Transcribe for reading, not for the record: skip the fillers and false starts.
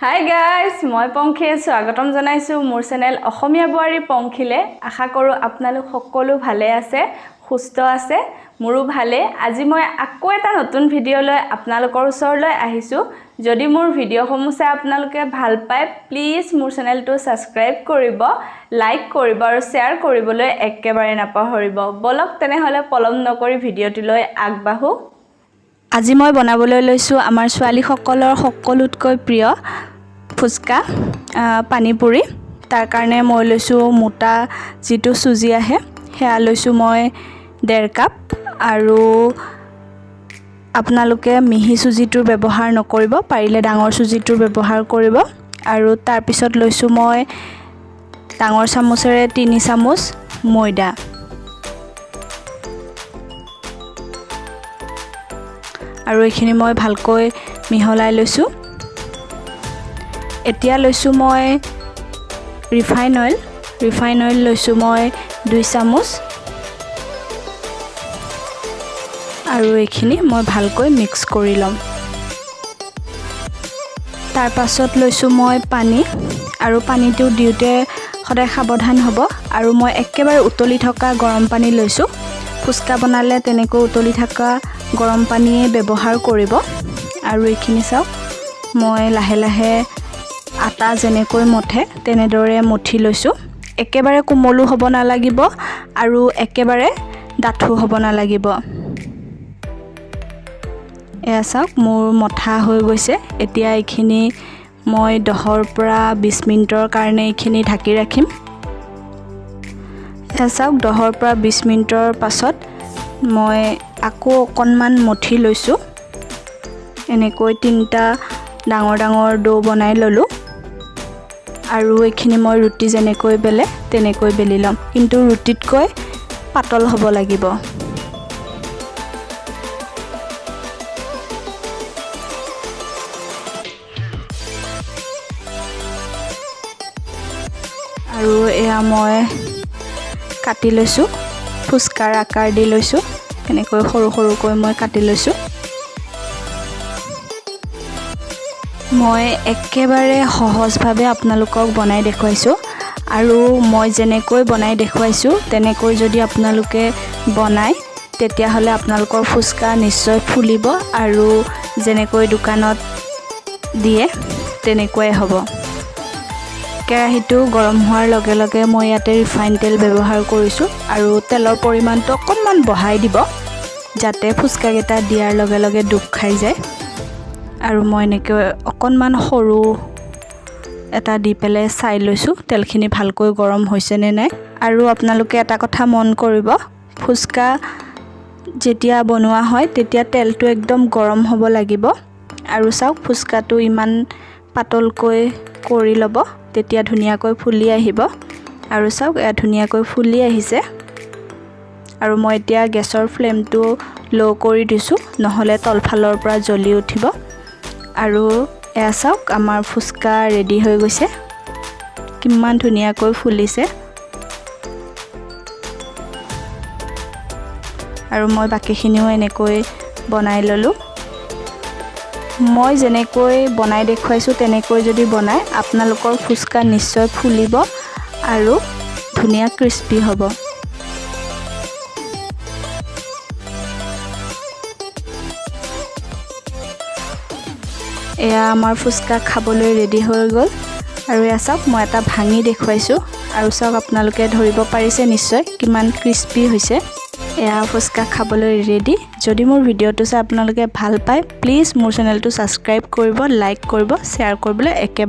Hi guys, মই পংখী স্বাগতম জনাইছো মোৰ চেনেল অসমীয়া বোৱাৰী পংখীলে। আশা কৰোঁ আপোনালোক সকলো ভালে আছে, সুস্থ আছে, মোৰো ভালে। আজি মই আকৌ এটা নতুন ভিডিঅ' লৈ আপোনালোকৰ ওচৰলৈ আহিছোঁ। যদি মোৰ ভিডিঅ'সমূহ চাই আপোনালোকে ভাল পায়, প্লিজ মোৰ চেনেলটো ছাবস্ক্ৰাইব কৰিব, লাইক কৰিব আৰু শ্বেয়াৰ কৰিবলৈ একেবাৰে নাপাহৰিব। বলক তেনেহ'লে পলম নকৰি ভিডিঅ'টোলৈ আগবাঢ়ো। আজি মই বনাবলৈ লৈছোঁ আমাৰ ছোৱালীসকলৰ সকলোতকৈ প্ৰিয় ফুচকা পানীপুৰি। তাৰ কাৰণে মই লৈছোঁ মোটা যিটো চুজি আহে সেয়া লৈছোঁ মই 1.5 কাপ। আৰু আপোনালোকে মিহি চুজিটোৰ ব্যৱহাৰ নকৰিব, পাৰিলে ডাঙৰ চুজিটোৰ ব্যৱহাৰ কৰিব। আৰু তাৰপিছত লৈছোঁ মই ডাঙৰ চামুচেৰে 3 চামুচ ময়দা। আৰু এইখিনি মই ভালকৈ মিহলাই লৈছোঁ। এতিয়া লৈছোঁ মই ৰিফাইন অইল লৈছোঁ মই 2 চামুচ। আৰু এইখিনি মই ভালকৈ মিক্স কৰি ল'ম। তাৰ পাছত লৈছোঁ মই পানী, আৰু পানীটো দিওঁতে সদায় সাৱধান হ'ব। আৰু মই একেবাৰে উতলি থকা গৰম পানী লৈছোঁ। ফুচকা বনালে তেনেকৈ উতলি থকা গৰম পানীয়ে ব্যৱহাৰ কৰিব। আৰু এইখিনি চাওক, মই লাহে লাহে আটা যেনেকৈ মঠে তেনেদৰে মঠি লৈছোঁ। একেবাৰে কোমলো হ'ব নালাগিব আৰু একেবাৰে ডাঠো হ'ব নালাগিব। এয়া চাওক, মোৰ মঠা হৈ গৈছে। এতিয়া এইখিনি মই 10 পৰা 20 মিনিটৰ কাৰণে এইখিনি ঢাকি ৰাখিম। এয়া চাওক, 10 পৰা 20 মিনিটৰ পাছত মই আকৌ অকণমান মঠি লৈছোঁ। এনেকৈ 3টা ডাঙৰ ডাঙৰ ডো বনাই ল'লোঁ। আৰু এইখিনি মই ৰুটি যেনেকৈ বেলে তেনেকৈ বেলি ল'ম, কিন্তু ৰুটিতকৈ পাতল হ'ব লাগিব। আৰু এয়া মই কাটি লৈছোঁ, ফুচকাৰ আকাৰ দি লৈছোঁ। এনেকৈ সৰু সৰুকৈ মই কাটি লৈছোঁ। মই একেবাৰে সহজভাৱে আপোনালোকক বনাই দেখুৱাইছোঁ। আৰু মই যেনেকৈ বনাই দেখুৱাইছোঁ তেনেকৈ যদি আপোনালোকে বনায় তেতিয়াহ'লে আপোনালোকৰ ফুচকা নিশ্চয় ফুলিব আৰু যেনেকৈ দোকানত দিয়ে তেনেকুৱাই হ'ব। কেৰাহীটো গৰম হোৱাৰ লগে লগে মই ইয়াতে ৰিফাইন তেল ব্যৱহাৰ কৰিছোঁ। আৰু তেলৰ পৰিমাণটো অকণমান বঢ়াই দিব, যাতে ফুচকাকেইটা দিয়াৰ লগে লগে ডুব খাই যায়। আৰু মই এনেকৈ অকণমান সৰু এটা দি পেলাই চাই লৈছোঁ তেলখিনি ভালকৈ গৰম হৈছে নে নাই। আৰু আপোনালোকে এটা কথা মন কৰিব, ফুচকা যেতিয়া বনোৱা হয় তেতিয়া তেলটো একদম গৰম হ'ব লাগিব। আৰু চাওক, ফুচকাটো ইমান পাতলকৈ কৰি ল'ব, তেতিয়া ধুনীয়াকৈ ফুলি আহিব। আৰু চাওক, এয়া ধুনীয়াকৈ ফুলি আহিছে। আৰু মই এতিয়া গেছৰ ফ্লেমটো ল' কৰি দিছোঁ, নহ'লে তলফালৰ পৰা জ্বলি উঠিব। আৰু এয়া চাওক, আমাৰ ফুচকা ৰেডি হৈ গৈছে। কিমান ধুনীয়াকৈ ফুলিছে। আৰু মই বাকীখিনিও এনেকৈ বনাই ল'লোঁ। মই যেনেকৈ বনাই দেখুৱাইছোঁ তেনেকৈ যদি বনায়, আপোনালোকৰ ফুচকা নিশ্চয় ফুলিব আৰু ধুনীয়া ক্ৰিস্পি হ'ব। এয়া আমাৰ ফুচকা খাবলৈ ৰেডি হৈ গ'ল। আৰু এয়া চাওক, মই এটা ভাঙি দেখুৱাইছোঁ। আৰু চাওক, আপোনালোকে ধৰিব পাৰিছে নিশ্চয় কিমান ক্ৰিস্পি হৈছে। এয়া ফুচকা খাবলৈ ৰেডি। যদি মোৰ ভিডিঅ'টো চাই আপোনালোকে ভাল পায়, প্লিজ মোৰ চেনেলটো ছাবস্ক্ৰাইব কৰিব, লাইক কৰিব, শ্বেয়াৰ কৰিবলৈ একেবাৰে